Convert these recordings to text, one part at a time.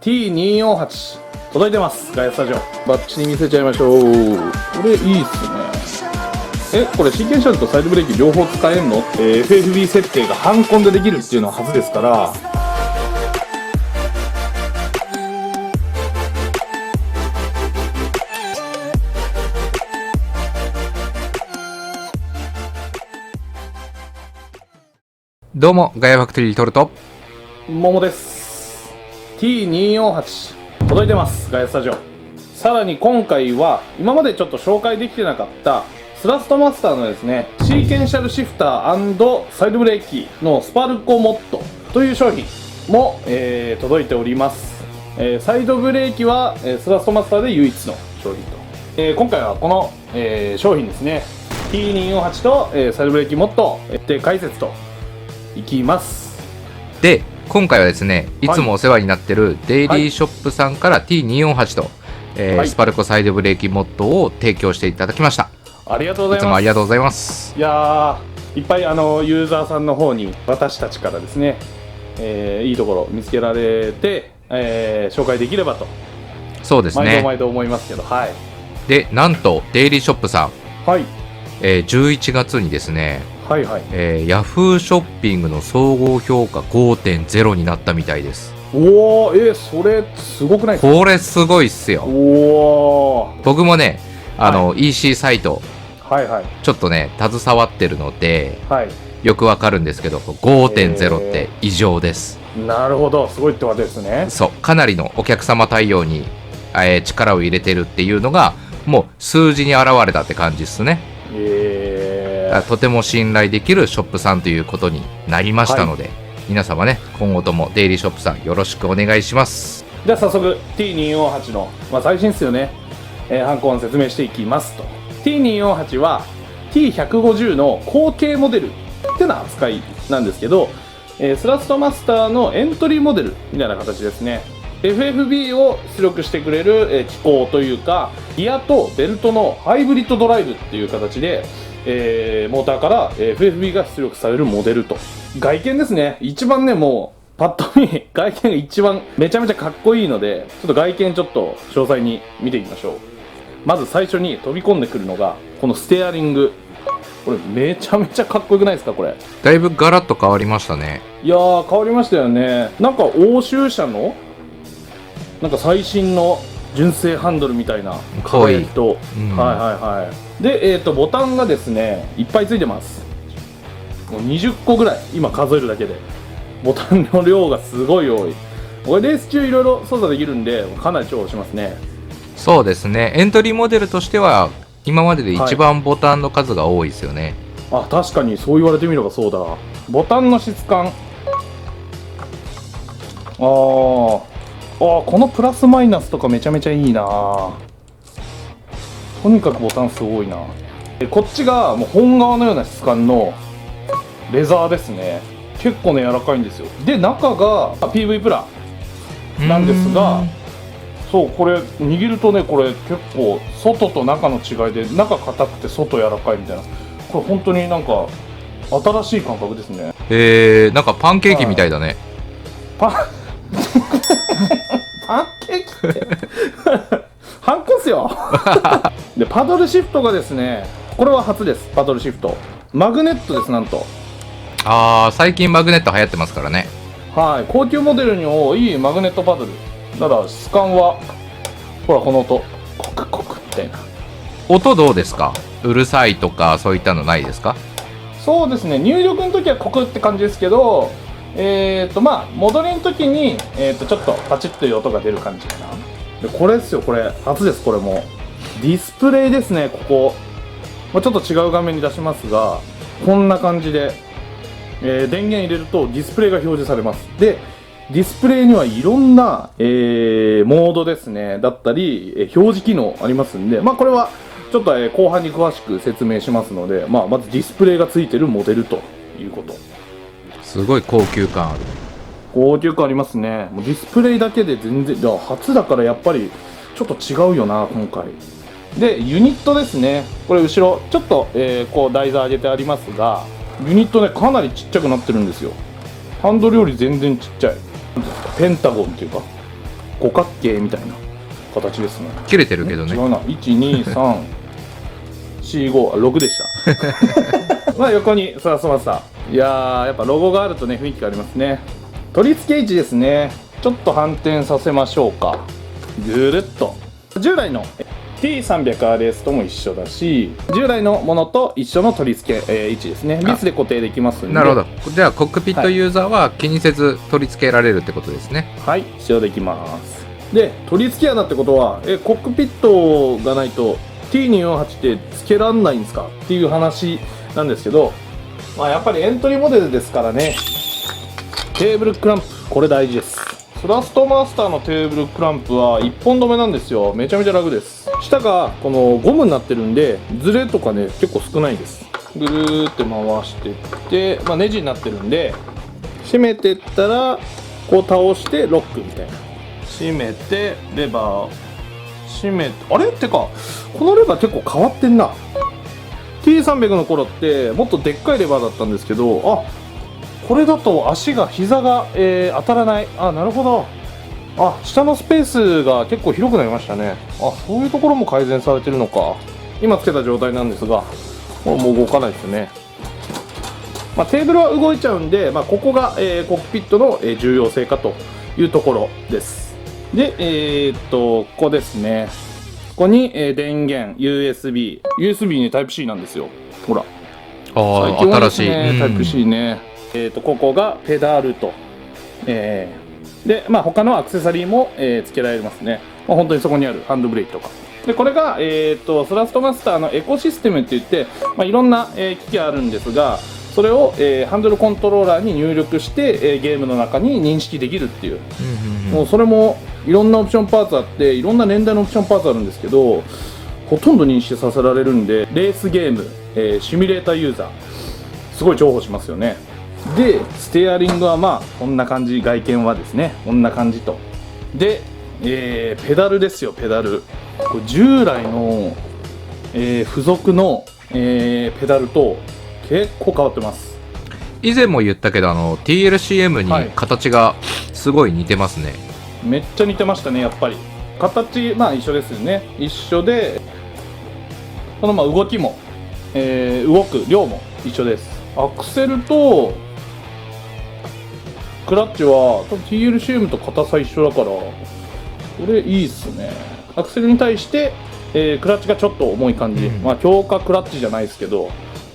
T248 届いてます。ガイアスタジオバッチリ見せちゃいましょう。これいいっすね。これシーケンシャルとサイドブレーキ両方使えんの？FFB 設定がハンコンでできるっていうのははずですから、どうも、ガイアファクトリートルト桃です。 T248 届いてます。ガイアスタジオ。さらに今回は今までちょっと紹介できてなかったスラストマスターのですね、シーケンシャルシフター&サイドブレーキのスパルコモッドという商品も、届いております。サイドブレーキは、スラストマスターで唯一の商品と、今回はこの、商品ですね T248 と、サイドブレーキモッド徹底解説といきます。で、今回はですね、いつもお世話になってるデイリーショップさんから T248 と、スパルコサイドブレーキモッドを提供していただきました。ありがとうございます。いつもありがとうございます。いやー、いっぱいユーザーさんの方に私たちからですね、いいところ見つけられて、紹介できればと。そうですね。毎度毎度思いますけど、はい。で、なんとデイリーショップさん、はい。11月にですね、はいはい。ヤフーショッピングの総合評価 5.0 になったみたいです。おー、それすごくないですか？これすごいっすよ。おー。僕もね、はEC サイトはいはい。ちょっとね携わってるので、はい。よくわかるんですけど 5.0 って異常です。なるほど、すごいってわけですね。そう、かなりのお客様対応に、力を入れてるっていうのがもう数字に現れたって感じですね。とても信頼できるショップさんということになりましたので、はい、皆様ね、今後ともデイリーショップさんよろしくお願いします。では早速 T248 の、最新ですよね、ハンコン説明していきますと。 T248 は T150 の後継モデルってな扱いなんですけど、スラストマスターのエントリーモデルみたいな形ですね。 FFB を出力してくれる、機構というか、ギアとベルトのハイブリッドドライブっていう形で、モーターから FFB が出力されるモデルと。外見ですね、一番ね、もうパッと見外見が一番めちゃめちゃかっこいいので、ちょっと外見ちょっと詳細に見ていきましょう。まず最初に飛び込んでくるのがこのステアリング。これめちゃめちゃかっこよくないですか？これだいぶガラッと変わりましたね。いやー、変わりましたよね。なんか欧州車のなんか最新の純正ハンドルみたいな輝きと、はいはいはい。で、ボタンがですねいっぱいついてます。もう20個ぐらい今数えるだけでボタンの量がすごい多い。これレース中いろいろ操作できるんでかなり重宝しますね。そうですね、エントリーモデルとしては今までで一番ボタンの数が多いですよね。あ、確かにそう言われてみればそうだ。ボタンの質感、このプラスマイナスとかめちゃめちゃいいな。とにかくボタン数多いな。こっちがもう本革のような質感のレザーですね。結構ね柔らかいんですよ。で、中が PV プラなんですが、そう、これ握るとね、これ結構外と中の違いで、中硬くて外柔らかいみたいな、これ本当になんか新しい感覚ですね。なんかパンケーキみたいだね。パンケーキってハンコっすよで、パドルシフトがですね、これは初です。パドルシフトマグネットです。なんと最近マグネット流行ってますからね。はい、高級モデルに多いマグネットパドルなら質感はほらこの音、コクコクみたいな音どうですか？うるさいとかそういったのないですか？そうですね、入力の時はコクって感じですけど、戻りの時に、ちょっとパチッという音が出る感じかな。で、これですよ、これ初です。これもディスプレイですね。ここちょっと違う画面に出しますが、こんな感じで、電源入れるとディスプレイが表示されます。で、ディスプレイにはいろんな、モードですねだったり、表示機能ありますんで、これはちょっと、後半に詳しく説明しますので、まずディスプレイがついてるモデルということ。すごい高級感ある。高級感ありますね。もうディスプレイだけで全然、初だからやっぱりちょっと違うよな今回。で、ユニットですね。これ後ろちょっと、こう台座上げてありますが、ユニットねかなりちっちゃくなってるんですよ。ハンドルより全然ちっちゃい。ペンタゴンっていうか五角形みたいな形ですね。切れてるけどね。違うな、12345、6でしたまあ横にスラストマスター、いやーやっぱロゴがあるとね雰囲気がありますね。取り付け位置ですね。ちょっと反転させましょうか。ぐるっと従来の T300RS とも一緒だし、従来のものと一緒の取り付け、位置ですね。ビスで固定できますんで。なるほど。じゃあコックピットユーザーは気にせず取り付けられるってことですね。はい、使用できます。で取り付け穴ってことはコックピットがないと T248 って付けらんないんですかっていう話なんですけど、まあやっぱりエントリーモデルですからね。テーブルクランプ、これ大事です。スラストマスターのテーブルクランプは1本止めなんですよ。めちゃめちゃ楽です。下がこのゴムになってるんでズレとかね結構少ないです。ぐるーって回してって、まあ、ネジになってるんで締めてったらこう倒してロックみたいな。締めてレバー締めて、あれってかこのレバー結構変わってんな。 T300 の頃ってもっとでっかいレバーだったんですけど、あこれだと足が膝が、当たらない。あなるほど。あ下のスペースが結構広くなりましたね。あそういうところも改善されてるのか。今つけた状態なんですがもう動かないですね。まあ、テーブルは動いちゃうんで、まあ、ここが、コックピットの、重要性かというところです。でここですね。ここに、電源 USB にタイプ C なんですよ。ほらああ、新しい、タイプ C ね。ここがペダルと、でまあ他のアクセサリーも、付けられますね。まあ、本当にそこにあるハンドブレーキとかで、これが、スラストマスターのエコシステムっていって、まあ、いろんな、機器あるんですが、それを、ハンドルコントローラーに入力して、ゲームの中に認識できるっていう、もうそれもいろんなオプションパーツあって、いろんな年代のオプションパーツあるんですけど、ほとんど認識させられるんで、レースゲーム、シミュレーターユーザーすごい重宝しますよね。でステアリングはまあこんな感じ、外見はですねこんな感じと。で、ペダルですよ。ペダルこれ従来の、付属の、ペダルと結構変わってます。以前も言ったけどTLCM に形がすごい似てますね。めっちゃ似てましたね。やっぱり形まあ一緒ですよね。一緒でそのまあ動きも、動く量も一緒です。アクセルとクラッチは多分 TLCM と硬さ一緒だからこれいいっすね。アクセルに対して、クラッチがちょっと重い感じ、まあ強化クラッチじゃないですけど、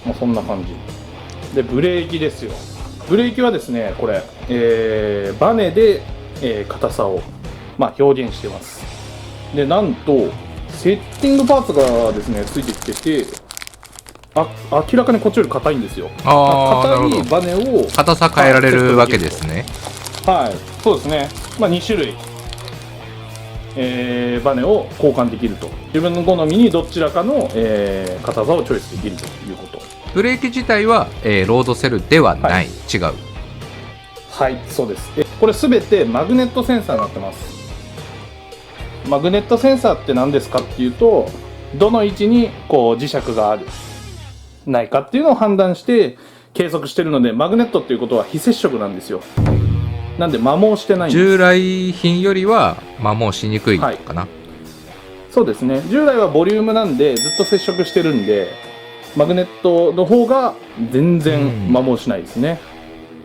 まあ、そんな感じで、ブレーキですよ。ブレーキはですねこれ、バネで、硬さを、まあ、表現してます。でなんとセッティングパーツがですねついてきてて、明らかにこっちより硬いんですよ。硬いバネを硬さ変えられるわけですね。はい、そうですね。まあ2種類、バネを交換できると。自分の好みにどちらかの、硬さをチョイスできるということ。ブレーキ自体は、ロードセルではない、はい、違う。はい、そうです。これ全てマグネットセンサーになってます。マグネットセンサーって何ですかっていうと、どの位置にこう磁石があるないかっていうのを判断して計測してるので、マグネットっていうことは非接触なんですよ。なんで摩耗してないんです。従来品よりは摩耗しにくいかな、はい、そうですね。従来はボリュームなんでずっと接触してるんで、マグネットの方が全然摩耗しないですね。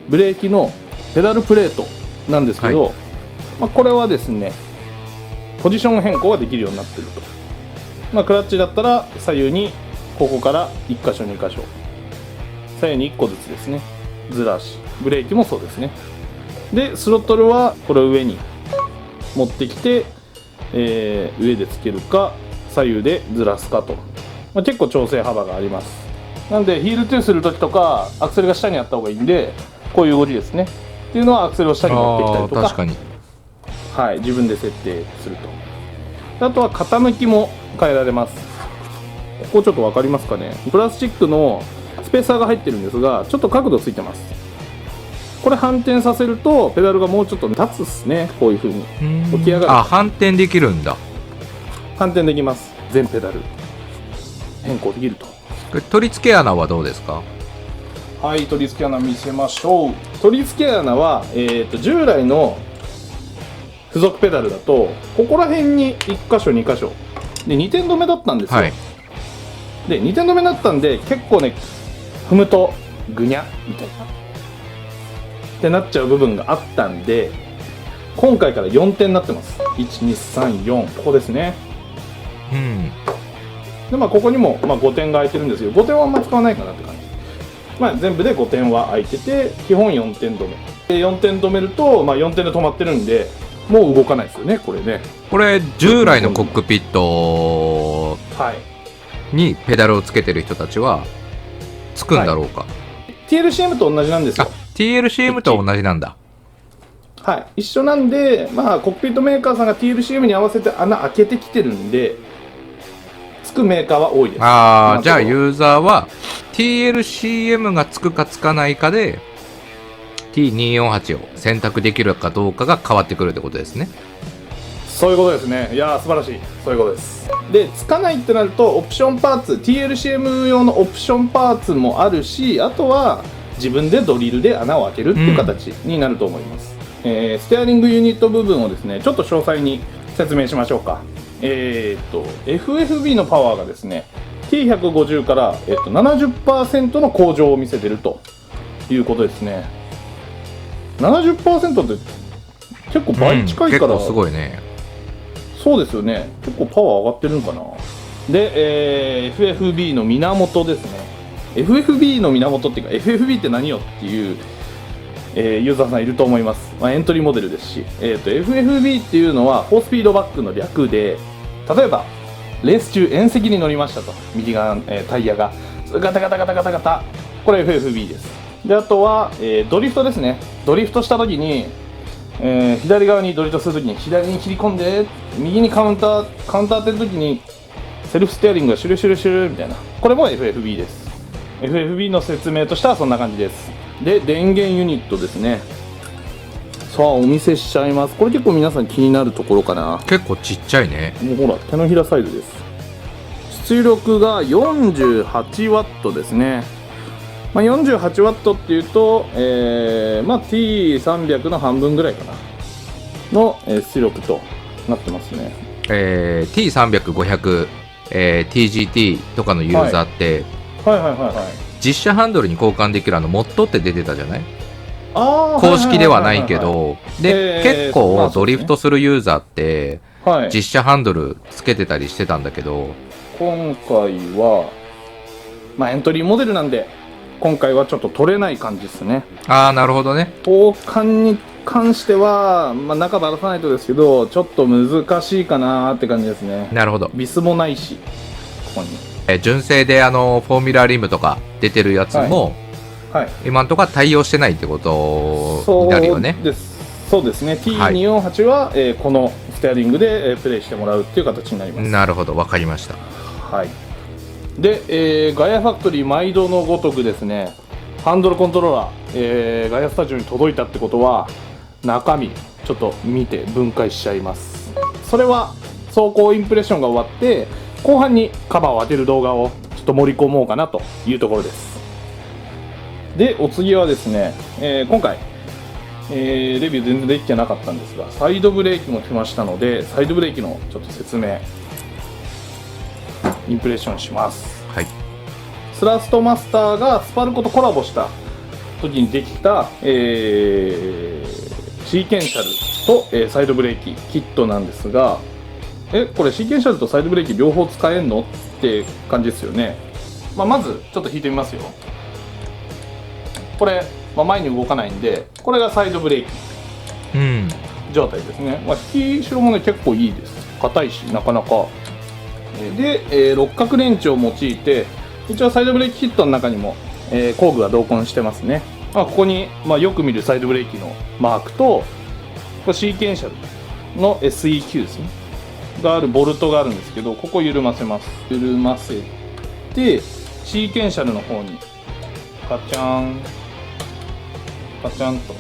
ブレーキのペダルプレートなんですけど、はい、まあ、これはですねポジション変更ができるようになってると。まあ、クラッチだったら左右にここから1箇所2箇所左右に1個ずつですねずらし、ブレーキもそうですね。でスロットルはこれを上に持ってきて、上でつけるか左右でずらすかと、まあ、結構調整幅があります。なんでヒールトゥーするときとかアクセルが下にあった方がいいんで、こういう動きですねっていうのはアクセルを下に持ってきたりとか、確かに、はい、自分で設定すると。あとは傾きも変えられます。ここちょっと分かりますかね。プラスチックのスペーサーが入ってるんですが、ちょっと角度ついてます。これ反転させるとペダルがもうちょっと立つっすね。こういう風に起き上がる。あ、反転できるんだ。反転できます。全ペダル変更できると。これ取り付け穴はどうですか？はい、取り付け穴見せましょう。取り付け穴は、従来の付属ペダルだとここら辺に1箇所2箇所で2点止めだったんですよ、はい。で2点止めだったんで結構ね踏むとぐにゃみたいなってなっちゃう部分があったんで、今回から4点になってます。1234ここですね。うん。でここにも5点が空いてるんですよ。5点はあんま使わないかなって感じ。全部で5点は空いてて基本4点止めで4点止めると、4点で止まってるんでもう動かないですよねこれね。これ従来のコックピットにペダルをつけてる人たちはつくんだろうか。TLCM と同じなんですよ。TLCM と同じなんだ。はい、一緒なんで、コックピットメーカーさんが TLCM に合わせて穴開けてきてるんでつくメーカーは多いです。じゃあユーザーは TLCM がつくかつかないかで T248 を選択できるかどうかが変わってくるってことですね。そういうことですね。いやー素晴らしい。そういうことです。でつかないってなるとオプションパーツ TLCM 用のオプションパーツもあるし、あとは自分でドリルで穴を開けるっていう形になると思います。ステアリングユニット部分をですねちょっと詳細に説明しましょうか。FFB のパワーがですね T150 から、70% の向上を見せてるということですね。70% って結構倍近いから、結構すごいね。そうですよね。結構パワー上がってるのかな。で、FFB の源ですね。FFB の源っていうか FFB って何よっていう、ユーザーさんいると思います。エントリーモデルですし、FFB っていうのは4スピードバックの略で、例えばレース中縁石に乗りましたと、右側、タイヤがガタガタガタガタガタ、これ FFB です。であとは、ドリフトですね。ドリフトした時に、左側にドリフトする時に左に切り込んで右にカウンター当てる時にセルフステアリングがシュルシュルシュルみたいな、これも FFB です。 FFB の説明としてはそんな感じです。で電源ユニットですね。さあお見せしちゃいます。これ結構皆さん気になるところかな。結構ちっちゃいね。もうほら手のひらサイズです。出力が 48W ですね。48W っていうと、T300 の半分ぐらいかなの、出力となってますね。T300、500、TGT とかのユーザーって、実写ハンドルに交換できるモッドって出てたじゃない？公式ではないけど、で、結構ドリフトするユーザーって、実写ハンドルつけてたりしてたんだけど、今回は、エントリーモデルなんで、今回はちょっと取れない感じですね。なるほどね。交換に関しては、中ばらさないとですけど、ちょっと難しいかなって感じですね。なるほど。ビスもないし、ここに。純正でフォーミュラーリムとか出てるやつも、今のところは対応してないってことになるよね。そうですね。T248 は、このステアリングで、プレイしてもらうっていう形になります。なるほど、わかりました。はい。で、ガイアファクトリー毎度のごとくですね、ハンドルコントローラー、ガイアスタジオに届いたってことは中身ちょっと見て分解しちゃいます。それは走行インプレッションが終わって後半にカバーを当てる動画をちょっと盛り込もうかなというところです。でお次はですね、今回、レビュー全然できてなかったんですがサイドブレーキも来ましたので、サイドブレーキのちょっと説明インプレッションします。はい。スラストマスターがスパルコとコラボした時にできた、シーケンシャルと、サイドブレーキキットなんですが、これシーケンシャルとサイドブレーキ両方使えんのって感じですよね。まずちょっと引いてみますよ。これ、前に動かないんで、これがサイドブレーキ状態ですね。引き後ろもね結構いいです。硬いしなかなかで、六角レンチを用いて一応サイドブレーキキットの中にも、工具が同梱してますね。ここに、よく見るサイドブレーキのマークとこれシーケンシャルの SEQ ですねがあるボルトがあるんですけど、ここ緩ませます。緩ませてシーケンシャルの方にカチャンカチャンと。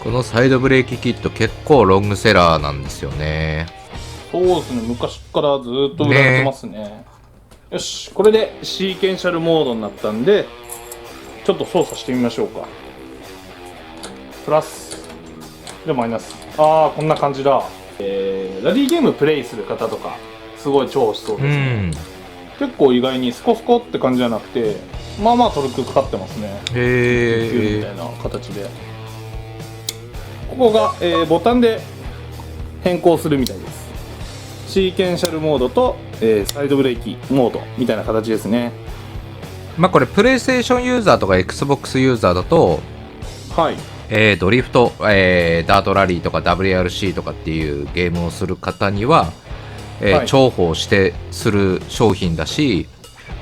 このサイドブレーキキット結構ロングセラーなんですよね。そうですね、昔からずっと売られてますね。よし、これでシーケンシャルモードになったんでちょっと操作してみましょうか。プラスでマイナス、ああこんな感じだ、ラリーゲームプレイする方とかすごい重宝しそうですね。結構意外にスコスコって感じじゃなくて、まあまあトルクかかってますね。へえ。みたいな形で、ここが、ボタンで変更するみたいです。シーケンシャルモードと、サイドブレーキモードみたいな形ですね。まあこれプレイステーションユーザーとか XBOX ユーザーだと、はい、ドリフト、ダートラリーとか WRC とかっていうゲームをする方には、はい、重宝してする商品だし、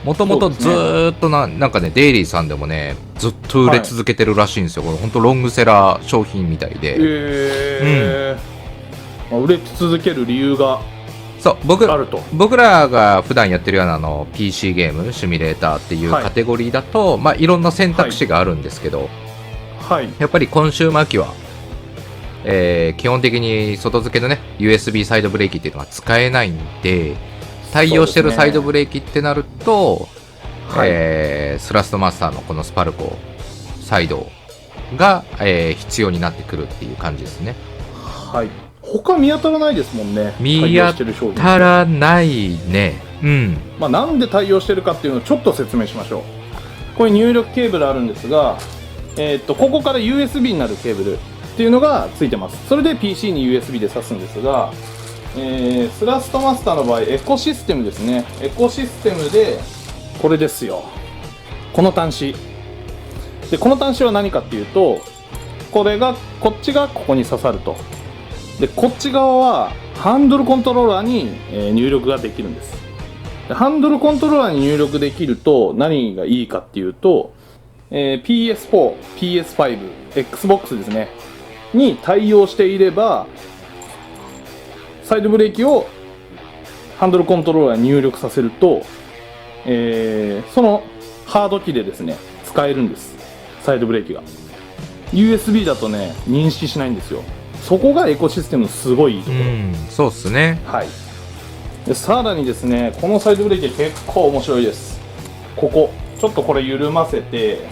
もともとずーっとなんかね、デイリーさんでもねずっと売れ続けてるらしいんですよ、これ本当ロングセラー商品みたいで、売れ続ける理由がそうあると。僕らが普段やってるようなPC ゲームシミュレーターっていうカテゴリーだと、まあいろんな選択肢があるんですけど、はい、やっぱりコンシューマー機は、基本的に外付けのね USB サイドブレーキっていうのは使えないんで、対応してるサイドブレーキってなると、スラストマスターのこのスパルコサイドが、必要になってくるっていう感じですね。はい、他見当たらないですもんね。見当たらないね。まあ、なんで対応してるかっていうのをちょっと説明しましょう。これ入力ケーブルあるんですが、ここから USB になるケーブルっていうのがついてます。それで PC に USB で挿すんですが、スラストマスターの場合エコシステムですね。エコシステムでこれですよ、この端子で、この端子は何かっていうと、こっちがここに刺さると。でこっち側はハンドルコントローラーに、入力ができるんです。でハンドルコントローラーに入力できると何がいいかっていうと、PS4、PS5、Xbox ですねに対応していれば、サイドブレーキをハンドルコントローラーに入力させると、そのハード機でですね使えるんです。サイドブレーキが USB だとね認識しないんですよ。そこがエコシステムのすごいいいところ。そうっすね。はい。でさらにですね、このサイドブレーキ結構面白いです。ここちょっとこれ緩ませて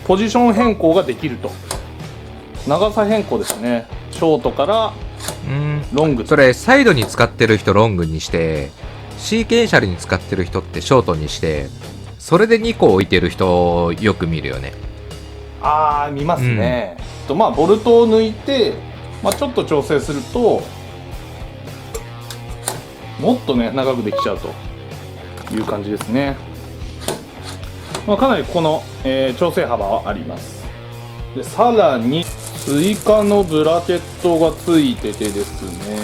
ポジション変更ができると。長さ変更ですね。ショートからロング。それサイドに使ってる人ロングにして、シーケンシャルに使ってる人ってショートにして、それで2個置いてる人よく見るよね。あー見ますね。まあボルトを抜いて、まあ、ちょっと調整するともっとね長くできちゃうという感じですね。まあ、かなりここの、調整幅はあります。でさらに追加のブラケットがついててですね、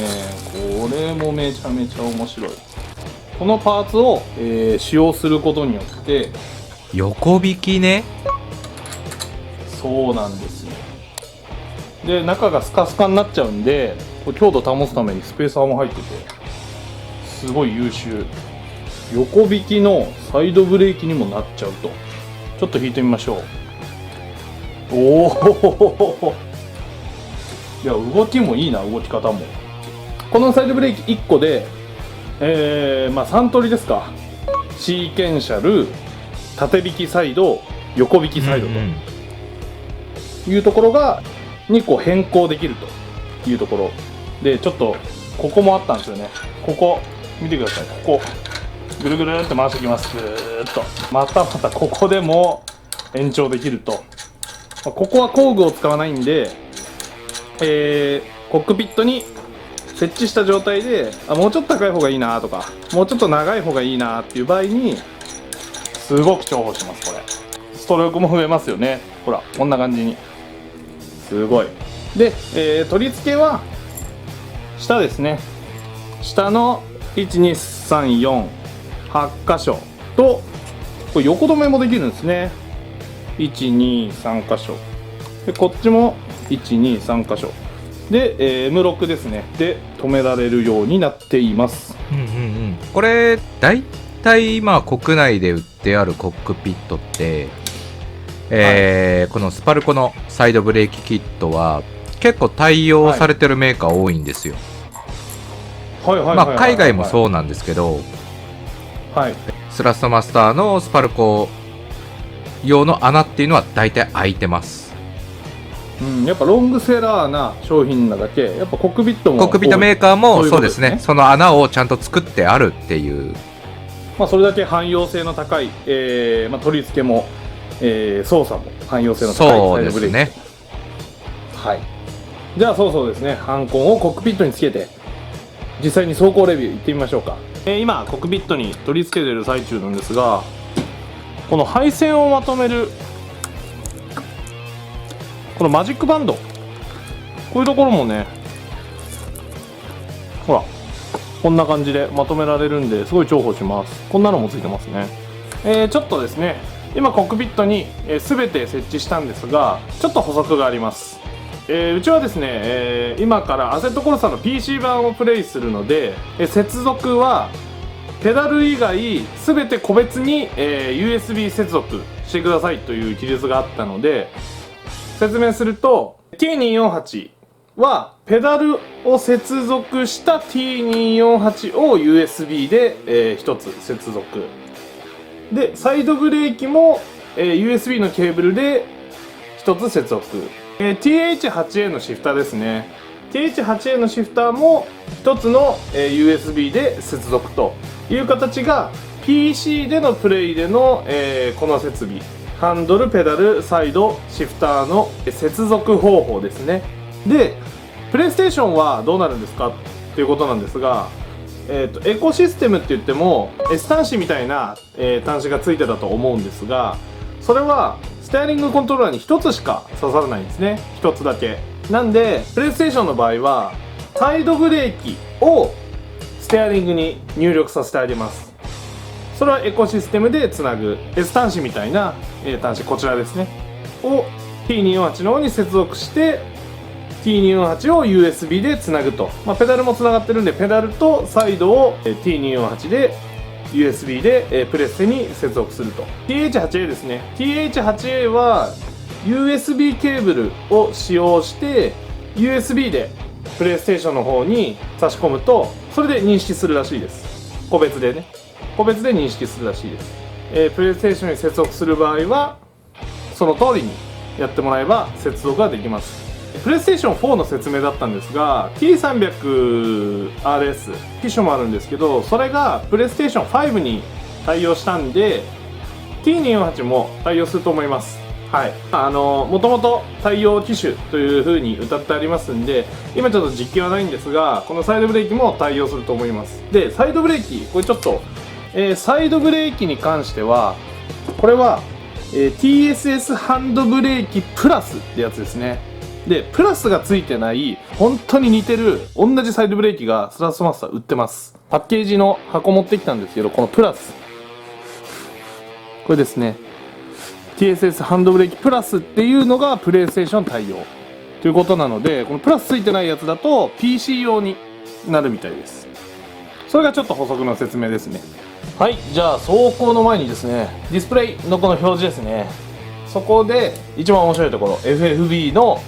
これもめちゃめちゃ面白い。このパーツを、使用することによって横引きね。そうなんですよ。で中がスカスカになっちゃうんで、これ強度保つためにスペーサーも入っててすごい優秀。横引きのサイドブレーキにもなっちゃうと。ちょっと引いてみましょう。おおいや動きもいいな。動き方もこのサイドブレーキ1個で、まあ3通りですか。シーケンシャル、縦引きサイド、横引きサイドというところが2個変更できるというところで、ちょっとここもあったんですよね。ここ見てください。ここぐるぐるって回してきます。ぐーっとまたここでも延長できると。ここは工具を使わないんで、コックピットに設置した状態で、もうちょっと高い方がいいなとか、もうちょっと長い方がいいなっていう場合にすごく重宝します。これストロークも増えますよね。ほらこんな感じにすごい。で、取り付けは下ですね。下の12348箇所と、これ横止めもできるんですね。123箇所で、こっちも123箇所で、M6 ですねで止められるようになっています。これだいたい今国内で売ってあるコックピットって、このスパルコのサイドブレーキキットは結構対応されてるメーカー多いんですよ。海外もそうなんですけど、スラストマスターのスパルコ用の穴っていうのは大体開いてます。やっぱロングセラーな商品なだけ、やっぱコックピットもコックピットメーカーもそうですね、そその穴をちゃんと作ってあるっていう、それだけ汎用性の高い、取り付けも、操作も汎用性の高いそうですね。はい。じゃあそうですね、ハンコンをコックピットにつけて実際に走行レビュー行ってみましょうか。今コックピットに取り付けてる最中なんですが、この配線をまとめるこのマジックバンド、こういうところもね、ほらこんな感じでまとめられるんで、すごい重宝します。こんなのもついてますね。ちょっとですね、今コックピットに、全て設置したんですが、ちょっと補足があります。うちはですね、今からアセットコルサの PC 版をプレイするので、接続はペダル以外全て個別に、USB 接続してくださいという記述があったので、説明すると T248 はペダルを接続した T248 を USB で、1つ接続で、サイドブレーキも、USB のケーブルで1つ接続、TH8A のシフターですね。 TH8A のシフターも1つの、USB で接続という形が PC でのプレイでの、この設備、ハンドル、ペダル、サイド、シフターの接続方法ですね。で、プレイステーションはどうなるんですかっていうことなんですが、エコシステムって言っても S 端子みたいな、端子がついてたと思うんですが、それはステアリングコントローラーに1つしか刺さらないんですね。1つだけなんで、プレイステーションの場合はサイドブレーキをステアリングに入力させてあげます。それはエコシステムでつなぐ S 端子みたいな、端子、こちらですねを T248 の方に接続して、 T248 を USB でつなぐと、ペダルもつながってるんで、ペダルとサイドを T248 で USB でプレステに接続すると。 TH8A ですね。 TH8A は USB ケーブルを使用して USB でプレイステーションの方に差し込むと、それで認識するらしいです。個別でね、個別で認識するらしいです。プレイステーションに接続する場合はその通りにやってもらえば接続ができます。プレイステーション4の説明だったんですが、 T300RS 機種もあるんですけど、それがプレイステーション5に対応したんで T248 も対応すると思います。はい、もともと対応機種という風に謳ってありますんで、今ちょっと実験はないんですが、このサイドブレーキも対応すると思います。で、サイドブレーキ、これちょっと、サイドブレーキに関してはこれは、TSS ハンドブレーキプラスってやつですね。で、プラスがついてない本当に似てる同じサイドブレーキがスラストマスター売ってます。パッケージの箱持ってきたんですけど、このプラス、これですね、 TSS ハンドブレーキプラスっていうのがプレイステーション対応ということなので、このプラスついてないやつだと PC 用になるみたいです。それがちょっと補足の説明ですね。はい、じゃあ走行の前にですね、ディスプレイのこの表示ですね、そこで一番面白いところ FFB の、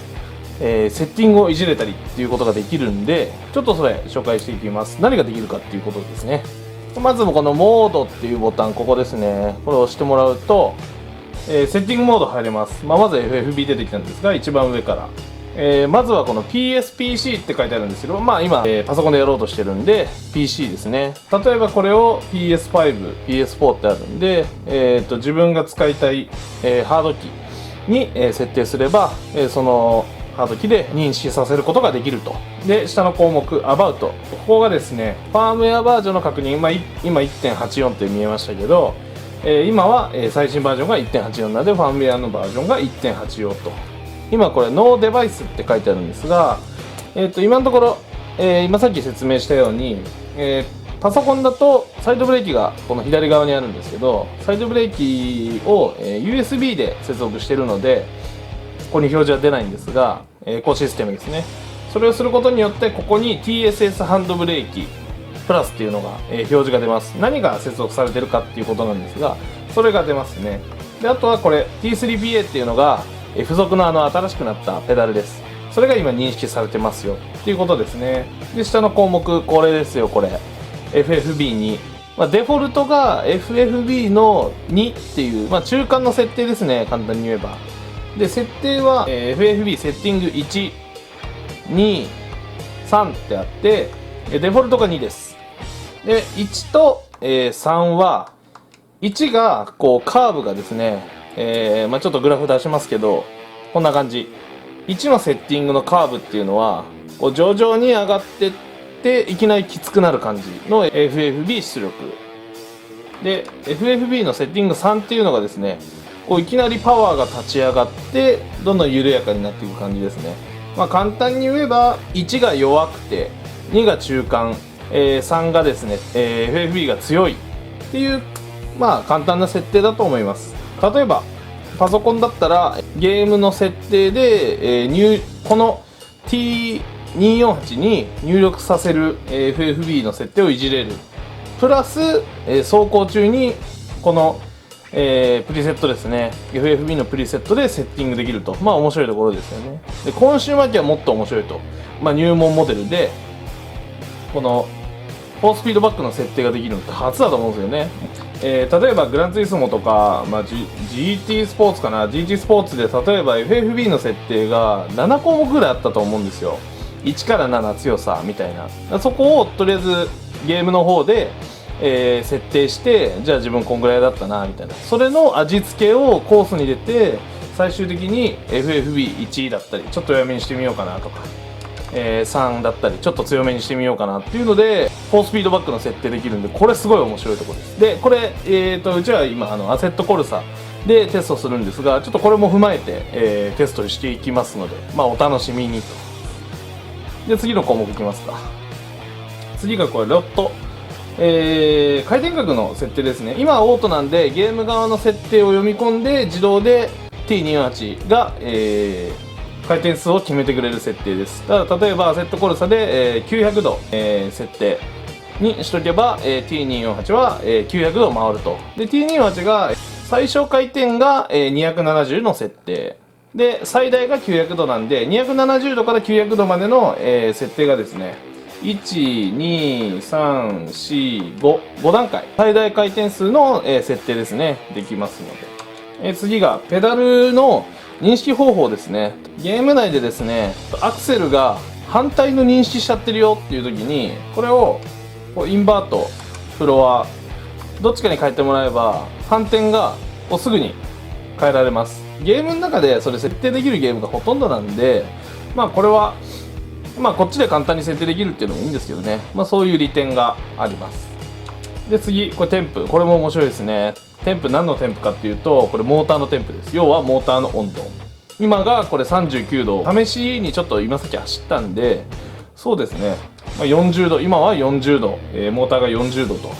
セッティングをいじれたりっていうことができるんで、ちょっとそれ紹介していきます。何ができるかっていうことですね。まずこのモードっていうボタン、ここですね、これを押してもらうと、セッティングモード入れます。まず FFB 出てきたんですが、一番上からまずはこの PSPC って書いてあるんですけど、今、パソコンでやろうとしてるんで PC ですね。例えばこれを PS5、PS4 ってあるんで、自分が使いたい、ハード機に、設定すれば、そのハード機で認識させることができると。で、下の項目 About、 ここがですね、ファームウェアバージョンの確認、今 1.84 って見えましたけど、今は、最新バージョンが 1.84 なので、ファームウェアのバージョンが 1.84 と。今これノーデバイスって書いてあるんですが、今のところ、今さっき説明したように、パソコンだとサイドブレーキがこの左側にあるんですけど、サイドブレーキを、USB で接続しているのでここに表示は出ないんですが、エコシステムですね。それをすることによってここに TSS ハンドブレーキプラスっていうのが、表示が出ます。何が接続されてるかっていうことなんですが、それが出ますね。で、あとはこれ T3PA っていうのが付属の新しくなったペダルです。それが今認識されてますよっていうことですね。で、下の項目これですよ。これ FFB に、デフォルトが FFB の2っていう、中間の設定ですね、簡単に言えば。で設定は、FFB セッティング1、2、3ってあって、デフォルトが2です。で1と、3は1がこうカーブがですね、ちょっとグラフ出しますけど、こんな感じ。1のセッティングのカーブっていうのはこう徐々に上がってっていきなりきつくなる感じの FFB 出力で、 FFB のセッティング3っていうのがですね、こういきなりパワーが立ち上がってどんどん緩やかになっていく感じですね。簡単に言えば1が弱くて2が中間、3がですね、FFB が強いっていう簡単な設定だと思います。例えばパソコンだったらゲームの設定で、この T248 に入力させる FFB の設定をいじれる。プラス、走行中にこの、プリセットですね、 FFB のプリセットでセッティングできると。面白いところですよね。でコンシューマー機はもっと面白いと。入門モデルでこの4スピードバックの設定ができるのって初だと思うんですよね。例えばグランツーリスモとか、GT スポーツかな、 GT スポーツで例えば FFB の設定が7項目ぐらいあったと思うんですよ。1から7強さみたいな。そこをとりあえずゲームの方で、設定して、じゃあ自分こんぐらいだったなみたいな、それの味付けをコースに入れて最終的に FFB1 だったりちょっと弱めにしてみようかなとか、3だったりちょっと強めにしてみようかなっていうので4スピードバックの設定できるんで、これすごい面白いところです。でこれ、うちは今アセットコルサでテストするんですが、ちょっとこれも踏まえて、テストしていきますので、お楽しみにと。で次の項目いきますか。次がこれロット、回転角の設定ですね。今はオートなんでゲーム側の設定を読み込んで自動で T248 が、回転数を決めてくれる設定です。例えばアセットコルサで、900度、設定にしとけば、T248 は、900度回ると。で T248 が最小回転が、270の設定で最大が900度なんで、270度から900度までの、設定がですね、12345段階最大回転数の、設定ですね、できますので。次がペダルの認識方法ですね。ゲーム内でですね、アクセルが反対の認識しちゃってるよっていう時に、これをインバート、フロアどっちかに変えてもらえば反転がすぐに変えられます。ゲームの中でそれ設定できるゲームがほとんどなんで、これはこっちで簡単に設定できるっていうのもいいんですけどね、そういう利点があります。で次これテンプ、これも面白いですね。テンプ何のテンプかっていうと、これモーターのテンプです。要はモーターの温度。今がこれ39度、試しにちょっと今さっき走ったんで、そうですね、40度、今は40度、モーターが40度と。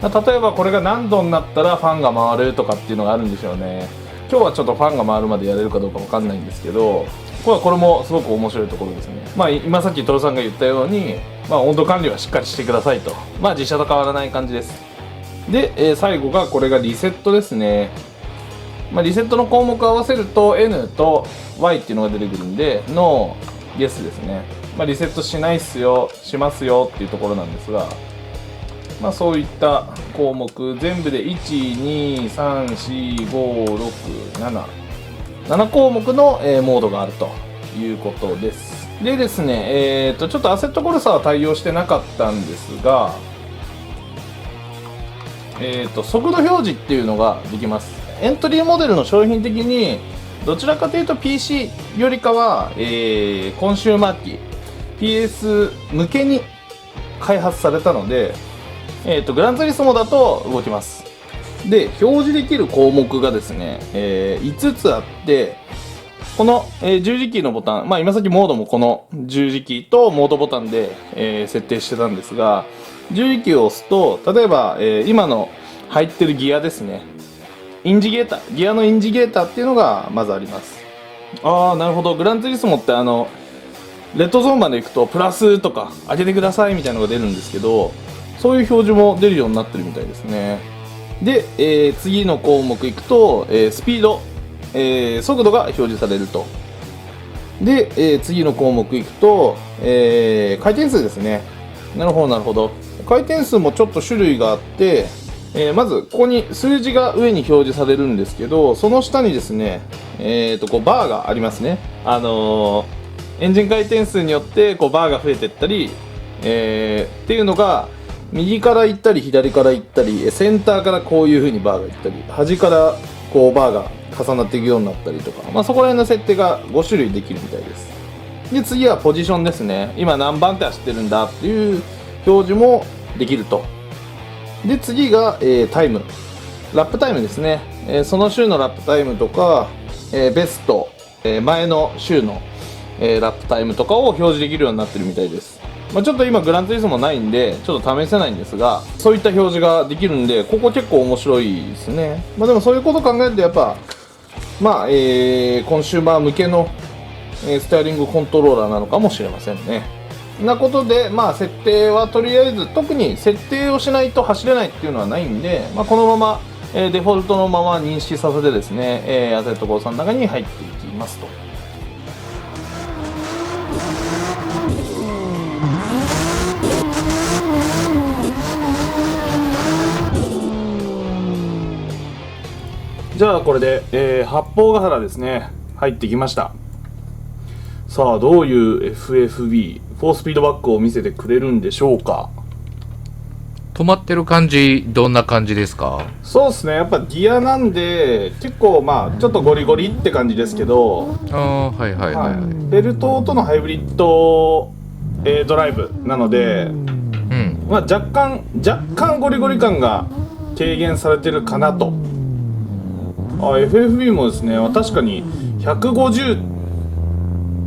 例えばこれが何度になったらファンが回るとかっていうのがあるんでしょうね。今日はちょっとファンが回るまでやれるかどうか分かんないんですけど、これもすごく面白いところですね。今さっきトロさんが言ったように、温度管理はしっかりしてくださいと。実車と変わらない感じです。で、最後がこれがリセットですね。リセットの項目を合わせると N と Y っていうのが出てくるんで、ノー、イエスですね。リセットしないっすよ、しますよっていうところなんですが、そういった項目全部で1234567項目の、モードがあるということです。でですね、ちょっとアセットコルサは対応してなかったんですが、速度表示っていうのができます。エントリーモデルの商品的にどちらかというと PC よりかは、コンシューマー機 PS 向けに開発されたので、グランツーリスモだと動きます。で表示できる項目がですね、5つあって、この、十字キーのボタン、今さっきモードもこの十字キーとモードボタンで、設定してたんですが、十字キーを押すと例えば、今の入ってるギアですね、インジゲーター、ギアのインジゲーターっていうのがまずあります。なるほど。グランツーリスモってレッドゾーンまで行くとプラスとか上げてくださいみたいなのが出るんですけど、そういう表示も出るようになってるみたいですね。で、次の項目いくと、スピード、速度が表示されると。で、次の項目いくと、回転数ですね。なるほどなるほど。回転数もちょっと種類があって、まずここに数字が上に表示されるんですけど、その下にですね、こうバーがありますね。エンジン回転数によってこうバーが増えていったり、っていうのが右から行ったり左から行ったり、センターからこういう風にバーが行ったり、端からこうバーが重なっていくようになったりとか、そこら辺の設定が5種類できるみたいです。で次はポジションですね。今何番手走ってるんだっていう表示もできると。で次が、タイム、ラップタイムですね。その週のラップタイムとか、ベスト、前の週の、ラップタイムとかを表示できるようになってるみたいです。ちょっと今グランツーリスモないんでちょっと試せないんですが、そういった表示ができるんで、ここ結構面白いですね。でもそういうことを考えるとやっぱコンシューマー向けの、ステアリングコントローラーなのかもしれませんね。なことで、設定はとりあえず特に設定をしないと走れないっていうのはないんで、このまま、デフォルトのまま認識させてですね、アセットコースの中に入っていきますと。じゃあこれで、八方ヶ原ですね、入ってきました。さあどういう FFB フォースピードバックを見せてくれるんでしょうか。止まってる感じどんな感じですか？そうですね、やっぱギアなんで結構ちょっとゴリゴリって感じですけど、ベルトとのハイブリッド、ドライブなので、若干ゴリゴリ感が軽減されてるかなと。FFB もですね、確かに150っ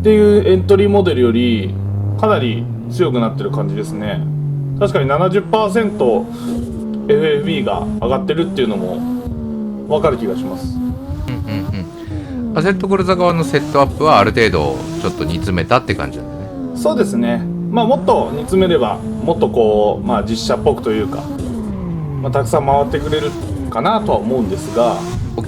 ていうエントリーモデルよりかなり強くなってる感じですね。確かに 70%FFB が上がってるっていうのも分かる気がします。アセットコルザ側のセットアップはある程度ちょっと煮詰めたって感じなんだね。そうですね、もっと煮詰めればもっとこう、実車っぽくというか、たくさん回ってくれるかなとは思うんですが、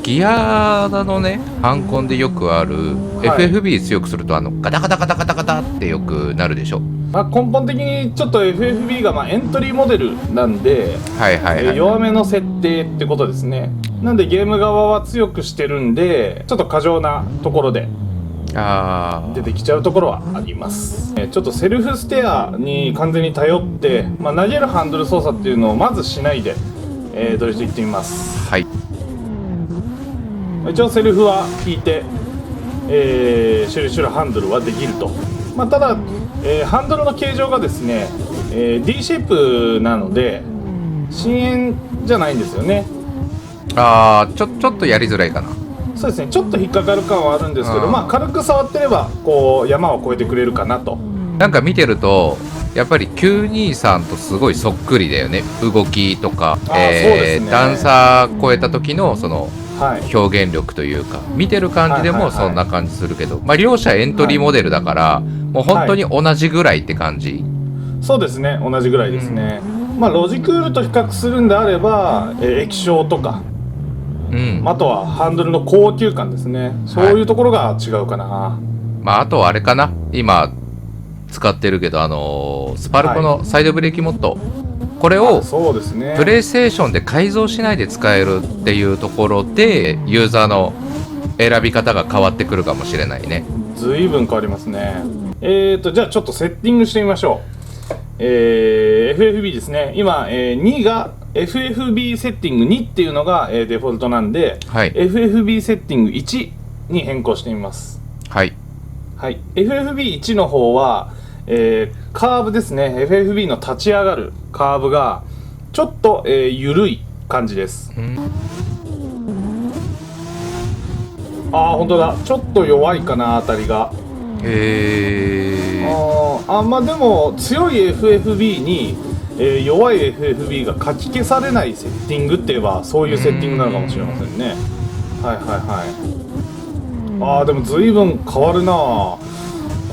ギアのね、ハンコンでよくある、FFB 強くするとガタガタガタガタガタってよくなるでしょ。根本的にちょっと FFB がエントリーモデルなんで、弱めの設定ってことですね。なんでゲーム側は強くしてるんで、ちょっと過剰なところで出てきちゃうところはあります。ちょっとセルフステアに完全に頼って、投げるハンドル操作っていうのをまずしないで、ドリフトいってみます。一応セルフは引いて、シュルシュルハンドルはできると。ただ、ハンドルの形状がですね、D シェイプなので深淵じゃないんですよね。ちょっとやりづらいかな。そうですね、ちょっと引っかかる感はあるんですけど、軽く触ってればこう山を越えてくれるかなと。なんか見てるとやっぱり923とすごいそっくりだよね、動きとか、段差越えた時のその表現力というか、見てる感じでもそんな感じするけど、両者エントリーモデルだから、もう本当に同じぐらいって感じ。そうですね、同じぐらいですね。ロジクールと比較するんであれば、液晶とか、あとはハンドルの高級感ですね、そういうところが違うかな。あとはあれかな、今使ってるけどスパルコのサイドブレーキモッド、これをプレイステーションで改造しないで使えるっていうところでユーザーの選び方が変わってくるかもしれないね。随分変わりますね。じゃあちょっとセッティングしてみましょう。FFB ですね、今、2が FFB セッティング2っていうのが、デフォルトなんで、FFB セッティング1に変更してみます。FFB1 の方は、カーブですね、FFB の立ち上がるカーブがちょっと、緩い感じです。本当だ、ちょっと弱いかな、当たりが。でも強い FFB に、弱い FFB がかき消されないセッティングって言えばそういうセッティングなのかもしれませんね。でも随分変わるな。こ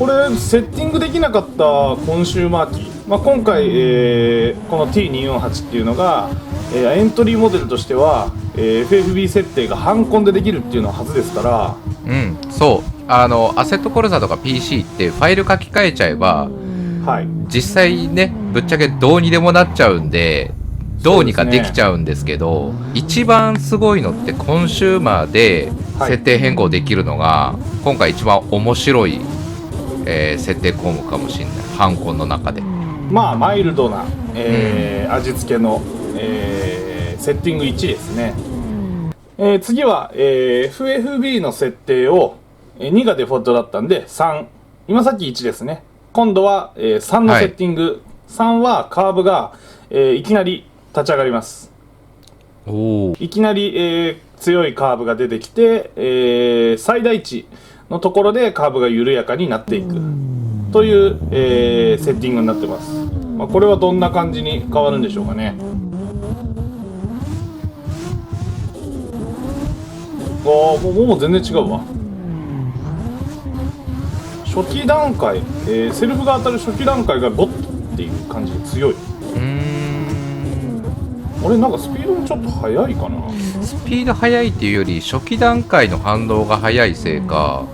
れセッティングできなかったコンシューマーキー、今回、この T248 っていうのが、エントリーモデルとしては、FFB 設定がハンコンでできるっていうのははずですから。そうアセットコルサとか PC ってファイル書き換えちゃえば、実際ねぶっちゃけどうにでもなっちゃうんで、どうにかできちゃうんですけど、一番すごいのってコンシューマーで設定変更できるのが、今回一番面白い、設定項目かもしれない、ハンコンの中で。まあマイルドな、味付けの、セッティング1ですね。次は、FFB の設定を2がデフォルトだったんで3、今さっき1ですね。今度は、3のセッティング、3はカーブが、いきなり立ち上がります。いきなり、強いカーブが出てきて、最大値のところでカーブが緩やかになっていくという、セッティングになってます。まあ、これはどんな感じに変わるんでしょうかね。もう全然違うわ。初期段階、セルフが当たる初期段階がゴッっていう感じで強い。俺なんかスピードもちょっと速いかな。スピード速いっていうより初期段階の反動が速いせいか、